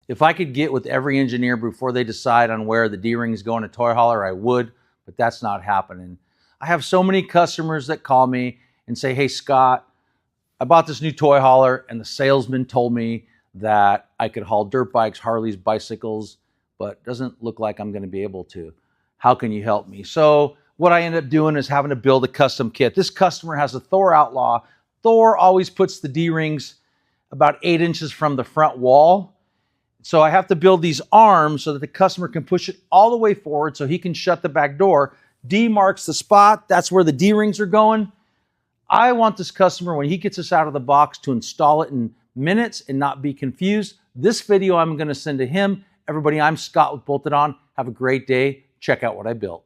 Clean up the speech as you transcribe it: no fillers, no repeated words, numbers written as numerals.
If I could get with every engineer before they decide on where the D-rings go in a toy hauler, I would, but that's not happening. I have so many customers that call me and say, hey, Scott, I bought this new toy hauler and the salesman told me that I could haul dirt bikes, Harleys, bicycles, but it doesn't look like I'm going to be able to. How can you help me? So what I end up doing is having to build a custom kit. This customer has a Thor Outlaw. Thor always puts the D-rings about 8 inches from the front wall. So I have to build these arms so that the customer can push it all the way forward so he can shut the back door. D marks the spot. That's where the D-rings are going. I want this customer, when he gets this out of the box, to install it in minutes and not be confused. This video I'm going to send to him. Everybody, I'm Scott with Bolted On. Have a great day. Check out what I built.